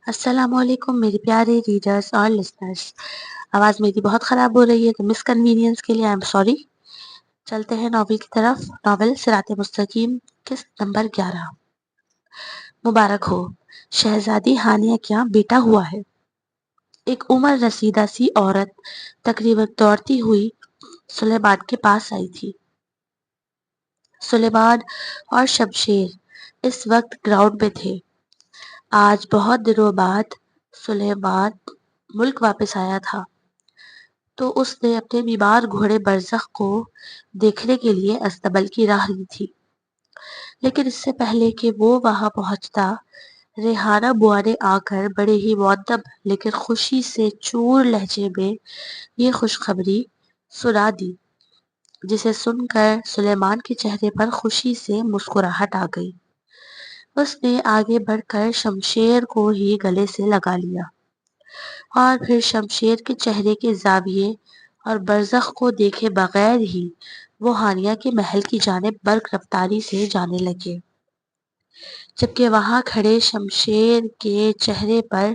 السلام علیکم میرے پیارے ریڈرز اور لسنرز. آواز میری بہت خراب ہو رہی ہے تو مس کنوینئنس کے لیے آئی ایم سوری. چلتے ہیں ناول کی طرف. ناول صراط مستقیم قسط نمبر 11. مبارک ہو، شہزادی ہانیہ کیا بیٹا ہوا ہے. ایک عمر رسیدہ سی عورت تقریباً دوڑتی ہوئی سلیمان کے پاس آئی تھی. سلیمان اور شمشیر اس وقت گراؤنڈ میں تھے. آج بہت دنوں بعد سلیمان ملک واپس آیا تھا تو اس نے اپنے بیمار گھوڑے برزخ کو دیکھنے کے لیے استبل کی راہ لی تھی. لیکن اس سے پہلے کہ وہ وہاں پہنچتا، ریحانہ بوا نے آ کر بڑے ہی مؤدب لیکن خوشی سے چور لہجے میں یہ خوشخبری سنا دی، جسے سن کر سلیمان کے چہرے پر خوشی سے مسکراہٹ آ گئی. اس نے آگے بڑھ کر شمشیر کو ہی گلے سے لگا لیا اور پھر شمشیر کے چہرے کے زاویے اور برزخ کو دیکھے بغیر ہی وہ ہانیہ کے محل کی جانب برق رفتاری سے جانے لگے، جبکہ وہاں کھڑے شمشیر کے چہرے پر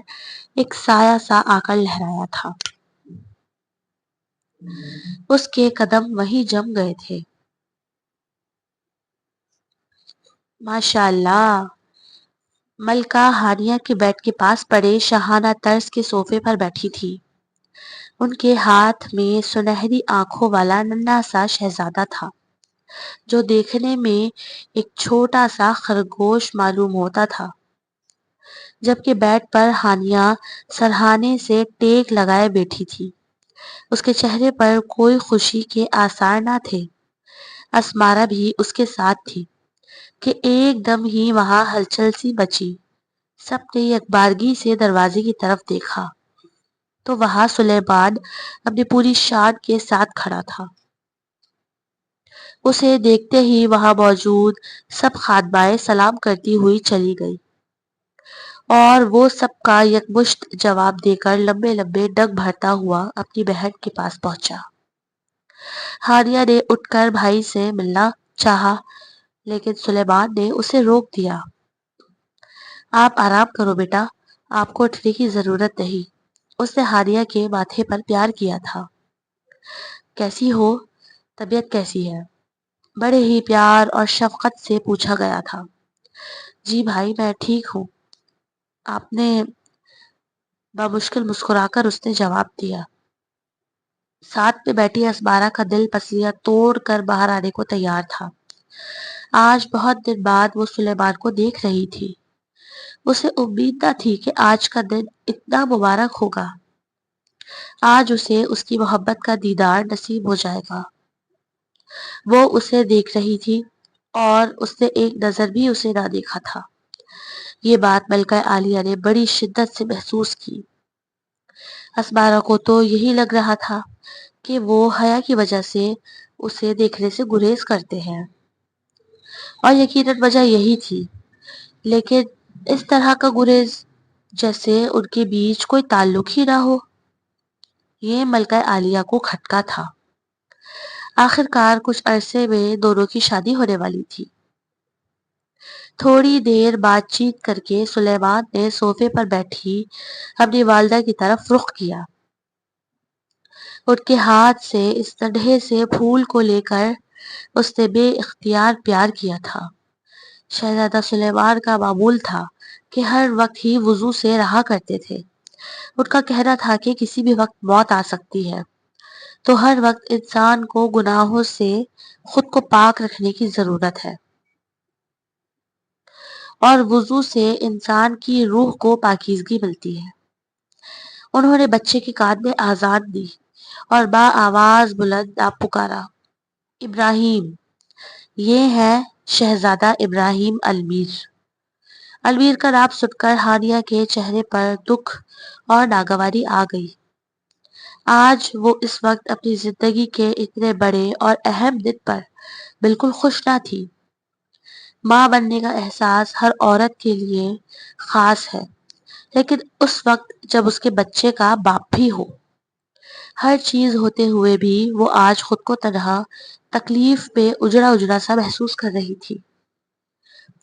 ایک سایہ سا آ کر لہرایا تھا. اس کے قدم وہیں جم گئے تھے. ماشاء اللہ. ملکہ ہانیہ کے بیڈ کے پاس پڑے شاہانہ طرز کے صوفے پر بیٹھی تھی. ان کے ہاتھ میں سنہری آنکھوں والا ننھا سا شہزادہ تھا، جو دیکھنے میں ایک چھوٹا سا خرگوش معلوم ہوتا تھا، جبکہ بیڈ پر ہانیہ سرہانے سے ٹیک لگائے بیٹھی تھی. اس کے چہرے پر کوئی خوشی کے آثار نہ تھے. اسمارا بھی اس کے ساتھ تھی کہ ایک دم ہی وہاں ہلچل سی مچی. سب نے یکبارگی سے دروازے کی طرف دیکھا تو وہاں سلیمان اپنی پوری شان کے ساتھ کھڑا تھا. اسے دیکھتے ہی وہاں موجود سب خادمائیں سلام کرتی ہوئی چلی گئی اور وہ سب کا یکمشت جواب دے کر لمبے لمبے ڈگ بھرتا ہوا اپنی بہن کے پاس پہنچا. ہانیہ نے اٹھ کر بھائی سے ملنا چاہا لیکن سلیمان نے اسے روک دیا. آپ آرام کرو بیٹا، آپ کو اٹھنے کی ضرورت نہیں. اس نے ہانیہ کے ماتھے پر پیار کیا تھا. کیسی ہو؟ طبیعت کیسی ہے؟ بڑے ہی پیار اور شفقت سے پوچھا گیا تھا. جی بھائی میں ٹھیک ہوں، آپ نے بمشکل مسکرا کر اس نے جواب دیا. ساتھ میں بیٹھی اسمارا کا دل پسلیاں توڑ کر باہر آنے کو تیار تھا. آج بہت دن بعد وہ سلیمان کو دیکھ رہی تھی. اسے امید نہ تھی کہ آج کا دن اتنا مبارک ہوگا. آج اسے اس کی محبت کا دیدار نصیب ہو جائے گا. وہ اسے دیکھ رہی تھی اور اس نے ایک نظر بھی اسے نہ دیکھا تھا. یہ بات ملکہ عالیہ نے بڑی شدت سے محسوس کی. اسمارا کو تو یہی لگ رہا تھا کہ وہ حیا کی وجہ سے اسے دیکھنے سے گریز کرتے ہیں، اور یقیناً وجہ یہی تھی، لیکن اس طرح کا گریز جیسے ان کے بیچ کوئی تعلق ہی نہ ہو. یہ ملکہ عالیہ کو کھٹکا تھا. آخرکار کچھ عرصے میں دونوں کی شادی ہونے والی تھی. تھوڑی دیر بات چیت کر کے سلیمان نے صوفے پر بیٹھی اپنی والدہ کی طرف رخ کیا. ان کے ہاتھ سے اس ننھے سے پھول کو لے کر اس نے بے اختیار پیار کیا تھا. شہزادہ سلیمان کا معمول تھا کہ ہر وقت ہی وضو سے رہا کرتے تھے. ان کا کہنا تھا کہ کسی بھی وقت موت آ سکتی ہے، تو ہر وقت انسان کو گناہوں سے خود کو پاک رکھنے کی ضرورت ہے، اور وضو سے انسان کی روح کو پاکیزگی ملتی ہے. انہوں نے بچے کے کان میں آذان دی اور با آواز بلند نام پکارا. ابراہیم! یہ ہے شہزادہ ابراہیم المیر. المیر کا نام سن کر ہانیہ کے چہرے پر دکھ اور ناگواری آ گئی. آج وہ اس وقت اپنی زندگی کے اتنے بڑے اور اہم دن پر بالکل خوش نہ تھی. ماں بننے کا احساس ہر عورت کے لیے خاص ہے، لیکن اس وقت جب اس کے بچے کا باپ بھی ہو. ہر چیز ہوتے ہوئے بھی وہ آج خود کو تنہا، تکلیف پہ اجڑا اجڑا سا محسوس کر رہی تھی.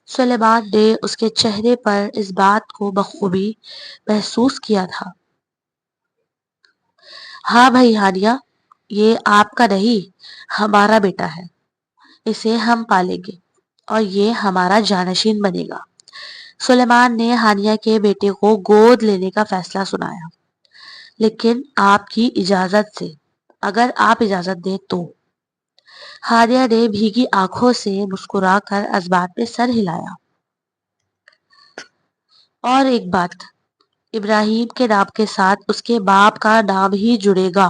سلیمان نے اس کے چہرے پر اس بات کو بخوبی محسوس کیا تھا۔ ہاں بھائی ہانیہ، یہ آپ کا نہیں، ہمارا بیٹا ہے، اسے ہم پالیں گے اور یہ ہمارا جانشین بنے گا۔ سلیمان نے ہانیہ کے بیٹے کو گود لینے کا فیصلہ سنایا، لیکن آپ کی اجازت سے، اگر آپ اجازت دیں تو۔ ہانیہ نے بھیگی آنکھوں سے مسکرا کر اس بات پہ سر ہلایا۔ اور ایک بات، ابراہیم کے نام کے ساتھ اس کے باپ کا نام ہی جڑے گا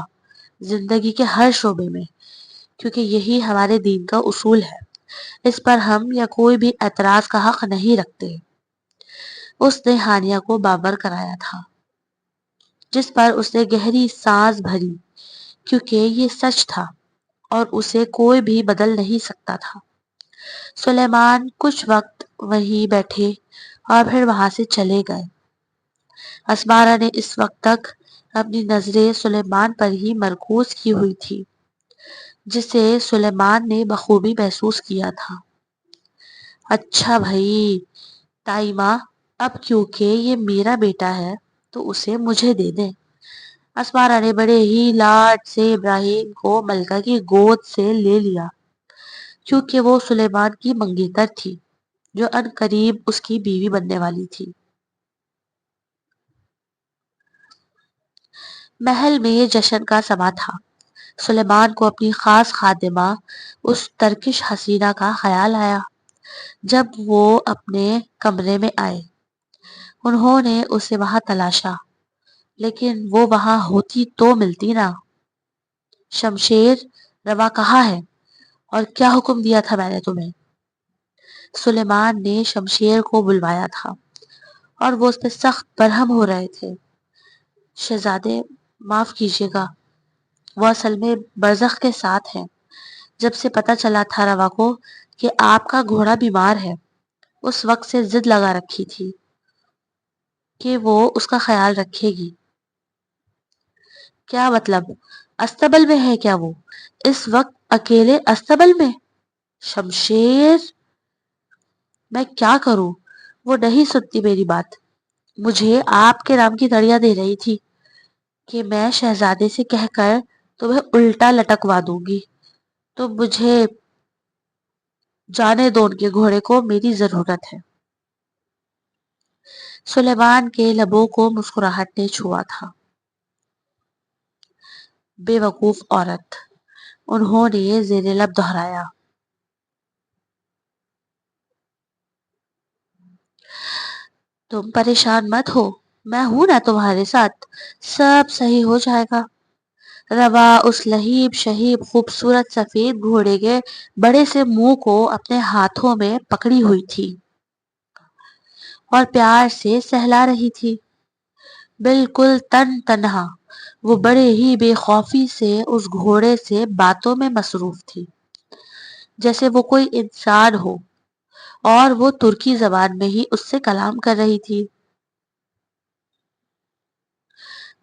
زندگی کے ہر شعبے میں، کیونکہ یہی ہمارے دین کا اصول ہے۔ اس پر ہم یا کوئی بھی اعتراض کا حق نہیں رکھتے۔ اس نے ہانیہ کو بابر کرایا تھا، جس پر اس نے گہری سانس بھری، کیونکہ یہ سچ تھا اور اسے کوئی بھی بدل نہیں سکتا تھا۔ سلیمان کچھ وقت وہیں بیٹھے اور پھر وہاں سے چلے گئے۔ اسمارا نے اس وقت تک اپنی نظریں سلیمان پر ہی مرکوز کی ہوئی تھی، جسے سلیمان نے بخوبی محسوس کیا تھا۔ اچھا بھائی تائمہ، اب کیونکہ یہ میرا بیٹا ہے تو اسے مجھے دے دیں۔ اسمارا نے بڑے ہی لاڈ سے ابراہیم کو ملکہ کی گود سے لے لیا، کیونکہ وہ سلیمان کی منگیتر تھی جو ان قریب اس کی بیوی بننے والی تھی۔ محل میں جشن کا سما تھا۔ سلیمان کو اپنی خاص خادمہ اس ترکش حسینہ کا خیال آیا۔ جب وہ اپنے کمرے میں آئے، انہوں نے اسے وہاں تلاشا، لیکن وہ وہاں ہوتی تو ملتی نہ۔ شمشیر، روا کہاں ہے اور کیا حکم دیا تھا میں نے تمہیں؟ سلیمان نے شمشیر کو بلوایا تھا اور وہ اس پہ سخت برہم ہو رہے تھے۔ شہزادے معاف کیجیے گا، وہ اصل میں برزخ کے ساتھ ہیں۔ جب سے پتہ چلا تھا روا کو کہ آپ کا گھوڑا بیمار ہے، اس وقت سے ضد لگا رکھی تھی کہ وہ اس کا خیال رکھے گی۔ کیا مطلب؟ استبل میں ہے کیا وہ اس وقت اکیلے استبل میں؟ شمشیر، میں کیا کروں؟ وہ نہیں سنتی میری بات۔ مجھے آپ کے نام کی دڑیاں دے رہی تھی کہ میں شہزادے سے کہہ کر تمہیں الٹا لٹکوا دوں گی، تو مجھے جانے دو، ان کے گھوڑے کو میری ضرورت ہے۔ سلیمان کے لبوں کو مسکراہٹ نے چھوا تھا۔ بے وقوف عورت، انہوں نے زیر لب دہرایا۔ تم پریشان مت ہو، میں ہوں نا تمہارے ساتھ، سب صحیح ہو جائے گا۔ روا اس لہیب شہیب خوبصورت سفید گھوڑے کے بڑے سے منہ کو اپنے ہاتھوں میں پکڑی ہوئی تھی اور پیار سے سہلا رہی تھی، بالکل تنہا۔ وہ بڑے ہی بے خوفی سے اس گھوڑے سے باتوں میں مصروف تھی، جیسے وہ کوئی انسان ہو اور وہ ترکی زبان میں ہی اس سے کلام کر رہی تھی۔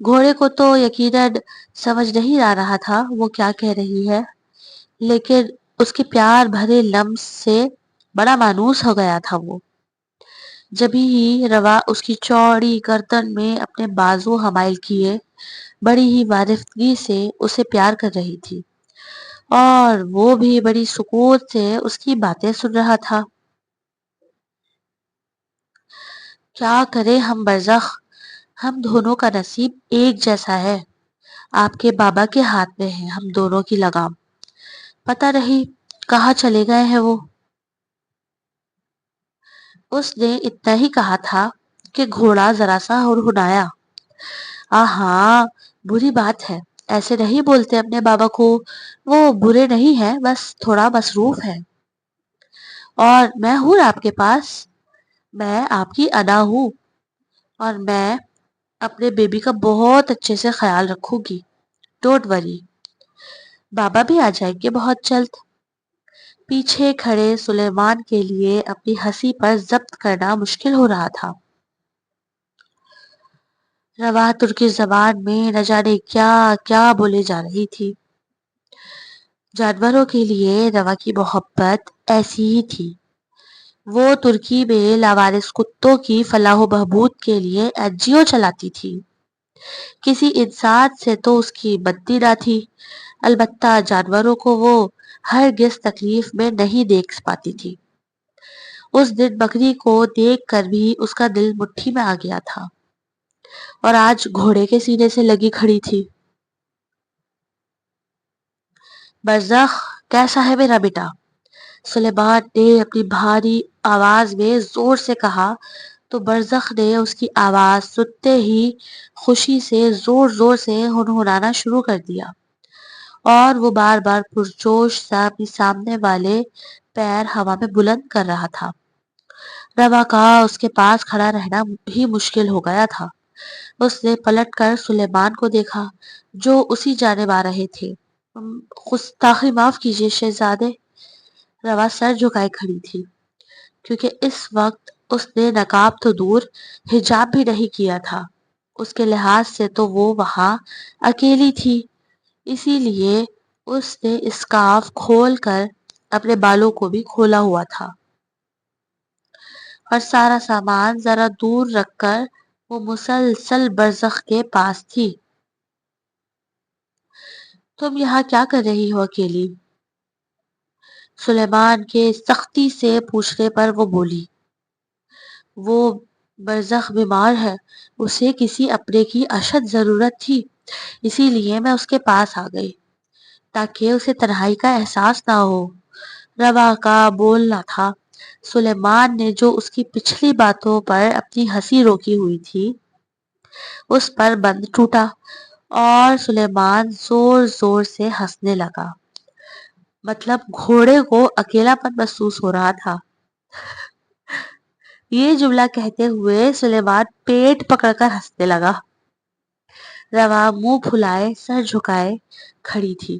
گھوڑے کو تو یقیناً سمجھ نہیں آ رہا تھا وہ کیا کہہ رہی ہے، لیکن اس کے پیار بھرے لمس سے بڑا مانوس ہو گیا تھا وہ۔ جبھی ہی روا اس کی چوڑی گردن میں اپنے بازو حمائل کیے بڑی ہی معرفتگی سے اسے پیار کر رہی تھی، اور وہ بھی بڑی سکون سے اس کی باتیں سن رہا تھا۔ کیا کرے ہم برزخ، ہم دونوں کا نصیب ایک جیسا ہے۔ آپ کے بابا کے ہاتھ میں ہے ہم دونوں کی لگام، پتہ نہیں کہاں چلے گئے ہیں وہ۔ اس نے اتنا ہی کہا تھا کہ گھوڑا ذرا سا ہڑہڑایا۔ ہاں، بری بات ہے، ایسے نہیں بولتے اپنے بابا کو، وہ برے نہیں ہیں، بس تھوڑا مصروف ہے۔ اور میں ہوں نا آپ کے پاس، میں آپ کی انا ہوں، اور میں اپنے بیبی کا بہت اچھے سے خیال رکھوں گی، ڈونٹ وری۔ بابا بھی آ جائیں گے بہت جلد۔ پیچھے کھڑے سلیمان کے لیے اپنی ہنسی پر ضبط کرنا مشکل ہو رہا تھا۔ روا ترکی زبان میں نہ جانے کیا کیا بولے جا رہی تھی۔ جانوروں کے لیے روا کی محبت ایسی ہی تھی، وہ ترکی میں لاوارث کتوں کی فلاح و بہبود کے لیے این جی او چلاتی تھی. کسی انسان سے تو اس کی بنتی نہ تھی، البتہ جانوروں کو وہ ہرگز تکلیف میں نہیں دیکھ پاتی تھی. اس دن بکری کو دیکھ کر بھی اس کا دل مٹھی میں آ گیا تھا، اور آج گھوڑے کے سینے سے لگی کھڑی تھی. برزخ کیسا ہے میرا بیٹا؟ سلیمان نے اپنی بھاری آواز میں زور سے کہا تو برزخ نے اس کی آواز سنتے ہی خوشی سے زور زور سے ہنہنانا شروع کر دیا، اور وہ بار بار پرجوش سا اپنی سامنے والے پیر ہوا میں بلند کر رہا تھا. روا کا اس کے پاس کھڑا رہنا بھی مشکل ہو گیا تھا. اس نے پلٹ کر سلیمان کو دیکھا جو اسی جانب آ رہے تھے. گستاخی معاف کیجیے شہزادے. روا سر جھکائے کھڑی تھی، کیونکہ اس وقت اس نے نقاب تو دور حجاب بھی نہیں کیا تھا. اس کے لحاظ سے تو وہ وہاں اکیلی تھی، اسی لیے اس نے اسکارف کھول کر اپنے بالوں کو بھی کھولا ہوا تھا، اور سارا سامان ذرا دور رکھ کر وہ مسلسل برزخ کے پاس تھی. تم یہاں کیا کر رہی ہو اکیلی؟ سلیمان کے سختی سے پوچھنے پر وہ بولی، وہ برزخ بیمار ہے، اسے کسی اپنے کی اشد ضرورت تھی، اسی لیے میں اس کے پاس آ گئی تاکہ اسے تنہائی کا احساس نہ ہو. روا کا بولنا تھا. سلیمان نے جو اس کی پچھلی باتوں پر اپنی ہنسی روکی ہوئی تھی اس پر بند ٹوٹا، اور سلیمان زور زور سے ہنسنے لگا. مطلب گھوڑے کو اکیلا پن محسوس ہو رہا تھا. یہ جملہ کہتے ہوئے سلیمان پیٹ پکڑ کر ہنسنے لگا. روا منہ پھلائے سر جھکائے کھڑی تھی،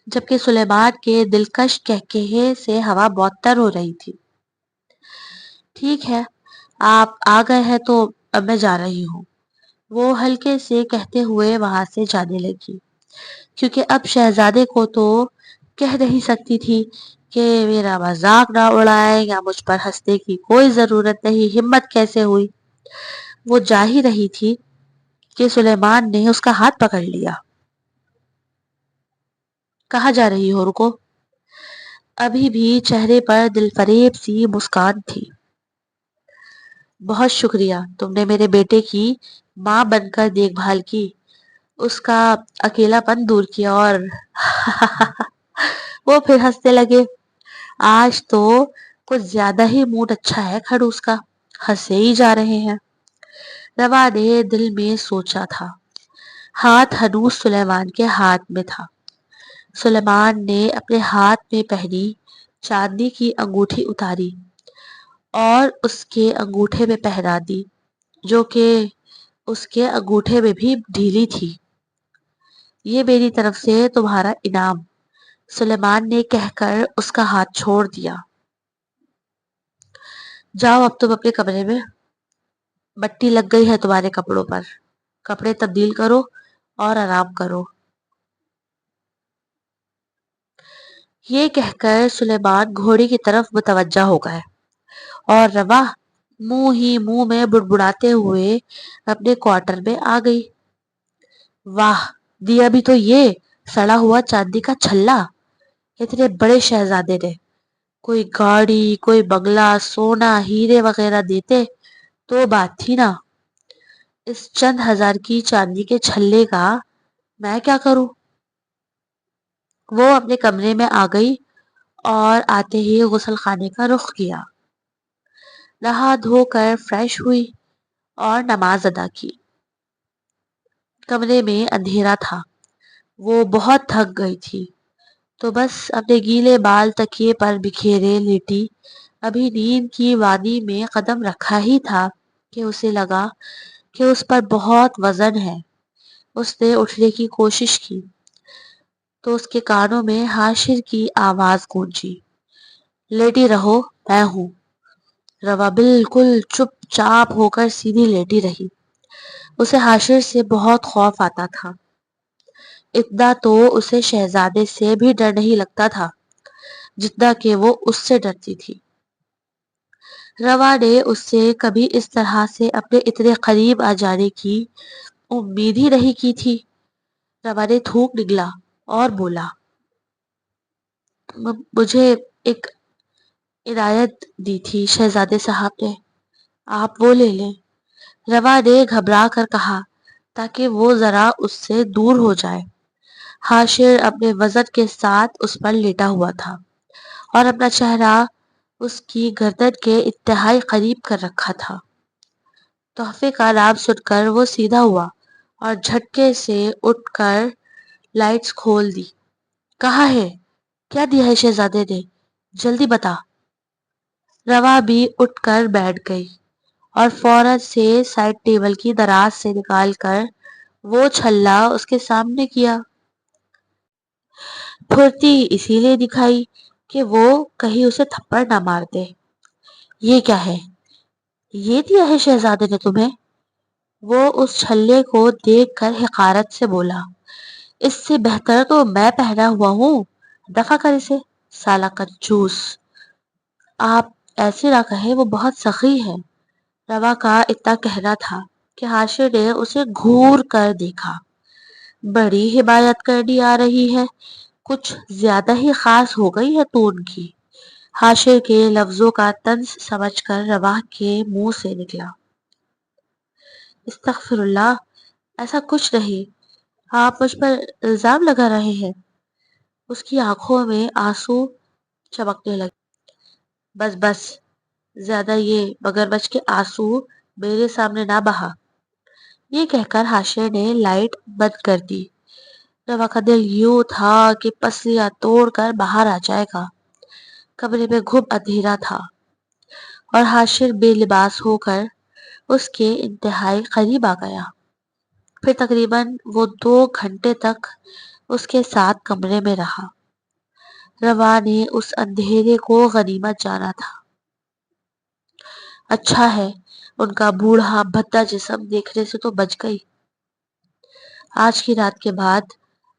جبکہ سلیمان کے دلکش کہکہے سے ہوا معطر ہو رہی تھی. ٹھیک ہے، آپ آ گئے ہیں تو اب میں جا رہی ہوں، وہ ہلکے سے کہتے ہوئے وہاں سے جانے لگی، کیونکہ اب شہزادے کو تو کہہ نہیں سکتی تھی کہ میرا مذاق نہ اڑائے یا مجھ پر ہنسنے کی کوئی ضرورت نہیں، ہمت کیسے ہوئی. وہ جا ہی رہی تھی کہ سلیمان نے اس کا ہاتھ پکڑ لیا. کہاں جا رہی ہو؟ رکو. ابھی بھی چہرے پر دل فریب سی مسکان تھی. بہت شکریہ، تم نے میرے بیٹے کی ماں بن کر دیکھ بھال کی، اس کا اکیلا پن دور کیا، اور وہ پھر ہنسنے لگے. آج تو کچھ زیادہ ہی موڈ اچھا ہے خڑوس کا، ہنسے ہی جا رہے ہیں. روا نے دل میں سوچا تھا. ہاتھ ہنوز سلیمان کے ہاتھ میں تھا. سلیمان نے اپنے ہاتھ میں پہنی چاندی کی انگوٹھی اتاری اور اس کے انگوٹھے میں پہنا دی، جو کہ اس کے انگوٹھے میں بھی ڈھیلی تھی. یہ میری طرف سے تمہارا انعام، سلیمان نے کہہ کر اس کا ہاتھ چھوڑ دیا. جاؤ اب تم اپنے کمرے میں، مٹی لگ گئی ہے تمہارے کپڑوں پر، کپڑے تبدیل کرو اور آرام کرو. یہ کہہ کر سلیمان گھوڑی کی طرف متوجہ ہو گئے، اور روا منہ ہی منہ میں بڑبڑاتے ہوئے اپنے کوارٹر میں آ گئی. واہ، دیا بھی تو یہ سڑا ہوا چاندی کا چھلا. اتنے بڑے شہزادے نے کوئی گاڑی، کوئی بنگلہ، سونا، ہیرے وغیرہ دیتے تو بات تھی نا. اس چند ہزار کی چاندی کے چھلے کا میں کیا کروں؟ وہ اپنے کمرے میں آ گئی اور آتے ہی غسل خانے کا رخ کیا. نہا دھو کر فریش ہوئی اور نماز ادا کی. کمرے میں اندھیرا تھا. وہ بہت تھک گئی تھی، تو بس اپنے گیلے بال تکیے پر بکھیرے لیٹی ابھی نیند کی وادی میں قدم رکھا ہی تھا کہ اسے لگا کہ اس پر بہت وزن ہے. اس نے اٹھنے کی کوشش کی تو اس کے کانوں میں حاشر کی آواز گونجی، لیٹی رہو، میں ہوں. روا بالکل چپ چاپ ہو کر سیدھی لیٹی رہی. اسے حاشر سے بہت خوف آتا تھا. ابتدا تو اسے شہزادے سے بھی ڈر نہیں لگتا تھا، جتنا کہ وہ اس سے ڈرتی تھی۔ روا نے اس سے کبھی اس طرح سے اپنے اتنے قریب آ جانے کی امید ہی نہیں کی تھی۔ روا نے تھوک نگلا اور بولا، مجھے ایک عنایت دی تھی شہزادے صاحب نے، آپ وہ لے لیں۔ روا نے گھبرا کر کہا تاکہ وہ ذرا اس سے دور ہو جائے۔ حاشر اپنے وزن کے ساتھ اس پر لیٹا ہوا تھا اور اپنا چہرہ اس کی گردن کے انتہائی قریب کر رکھا تھا۔ تحفے کا نام سن کر وہ سیدھا ہوا اور جھٹکے سے اٹھ کر لائٹس کھول دی۔ کہاں ہے؟ کیا دیا ہے شہزادے نے؟ جلدی بتا۔ روا بھی اٹھ کر بیٹھ گئی اور فوراً سے سائڈ ٹیبل کی دراز سے نکال کر وہ چھلا اس کے سامنے کیا۔ پھرتی اسی لیے دکھائی کہ وہ کہیں اسے تھپڑ نہ مار دے۔ یہ کیا ہے؟ یہ دیا ہے شہزادے نے تمہیں؟ وہ اس چھلے کو دیکھ کر حقارت سے بولا، اس سے بہتر تو میں پہنا ہوا ہوں، دفع کر اسے، سالا کنجوس۔ آپ ایسے نہ کہیں، وہ بہت سخی ہے۔ روا کا اتنا کہنا تھا کہ حاشر نے اسے گھور کر دیکھا۔ بڑی حمایت کرنی آ رہی ہے، کچھ زیادہ ہی خاص ہو گئی ہے تو ان کی۔ حاشر کے لفظوں کا طنز سمجھ کر روا کے منہ سے نکلا، استغفر اللہ، ایسا کچھ نہیں، آپ مجھ پر الزام لگا رہے ہیں۔ اس کی آنکھوں میں آنسو چمکنے لگے۔ بس بس، زیادہ یہ مگرمچھ کے آنسو میرے سامنے نہ بہا۔ یہ کہہ کر حاشر نے لائٹ بند کر دی۔ روا کا دل یوں تھا کہ پسلیاں توڑ کر باہر آ جائے گا۔ کمرے میں گھب اندھیرا تھا اور حاشر بے لباس ہو کر اس کے انتہائی قریب آ گیا۔ پھر تقریباً وہ 2 گھنٹے تک اس کے ساتھ کمرے میں رہا۔ روا نے اس اندھیرے کو غنیمت جانا تھا۔ اچھا ہے ان کا بوڑھا بھدا جسم دیکھنے سے تو بچ گئی۔ آج کی رات کے بعد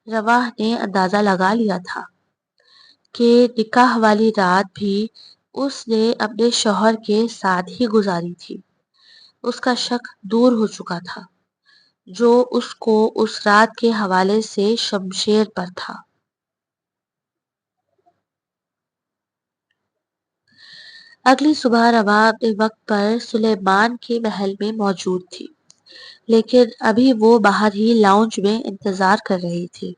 روا نے اندازہ لگا لیا تھا کہ نکاح والی رات بھی اس نے اپنے شوہر کے ساتھ ہی گزاری تھی۔ اس کا شک دور ہو چکا تھا جو اس کو اس رات کے حوالے سے شمشیر پر تھا۔ اگلی صبح روا اپنے وقت پر سلیمان کے محل میں موجود تھی، لیکن ابھی وہ باہر ہی لاؤنج میں انتظار کر رہی تھی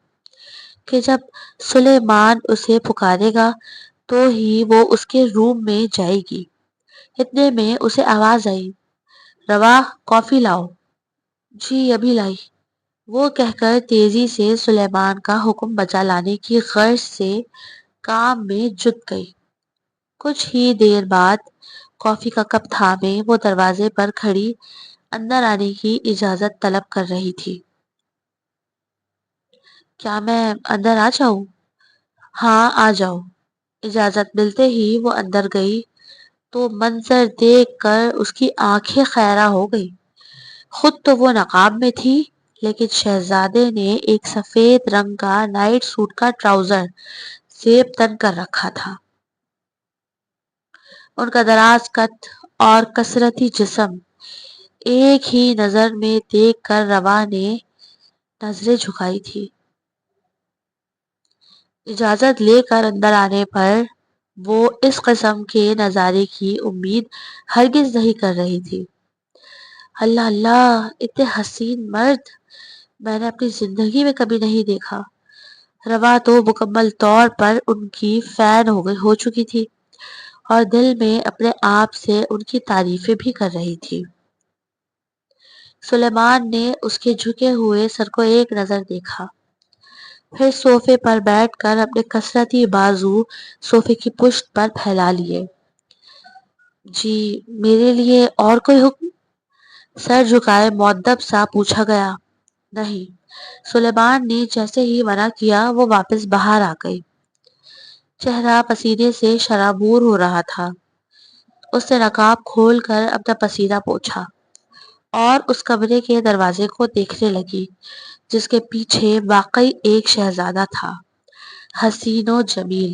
کہ جب سلیمان اسے پکارے گا تو ہی وہ اس کے روم میں جائے گی۔ اتنے میں اسے آواز آئی، روا، کافی لاؤ۔ جی ابھی لائی، وہ کہہ کر تیزی سے سلیمان کا حکم بجا لانے کی غرض سے کام میں جت گئی۔ کچھ ہی دیر بعد کافی کا کپ تھامے وہ دروازے پر کھڑی اندر آنے کی اجازت طلب کر رہی تھی۔ کیا میں اندر آ جاؤں؟ ہاں آ جاؤ۔ اجازت ملتے ہی وہ اندر گئی تو منظر دیکھ کر اس کی آنکھیں خیرہ ہو گئی۔ خود تو وہ نقاب میں تھی، لیکن شہزادے نے ایک سفید رنگ کا نائٹ سوٹ کا ٹراؤزر زیب تن کر رکھا تھا۔ ان کا دراز قد اور کثرتی جسم ایک ہی نظر میں دیکھ کر روا نے نظریں جھکائی تھی۔ اجازت لے کر اندر آنے پر وہ اس قسم کے نظارے کی امید ہرگز نہیں کر رہی تھی۔ اللہ اللہ، اتنے حسین مرد میں نے اپنی زندگی میں کبھی نہیں دیکھا۔ روا تو مکمل طور پر ان کی فین ہو چکی تھی اور دل میں اپنے آپ سے ان کی تعریفیں بھی کر رہی تھی۔ سلیمان نے اس کے جھکے ہوئے سر کو ایک نظر دیکھا، پھر صوفے پر بیٹھ کر اپنے کثرتی بازو صوفے کی پشت پر پھیلا لیے۔ جی میرے لیے اور کوئی حکم؟ سر جھکائے مؤدب سا پوچھا گیا۔ نہیں، سلیمان نے جیسے ہی منع کیا وہ واپس باہر آ گئی۔ چہرہ پسینے سے شرابور ہو رہا تھا۔ اس نے نقاب کھول کر اپنا پسینہ پوچھا اور اس کمرے کے دروازے کو دیکھنے لگی جس کے پیچھے واقعی ایک شہزادہ تھا، حسین و جمیل۔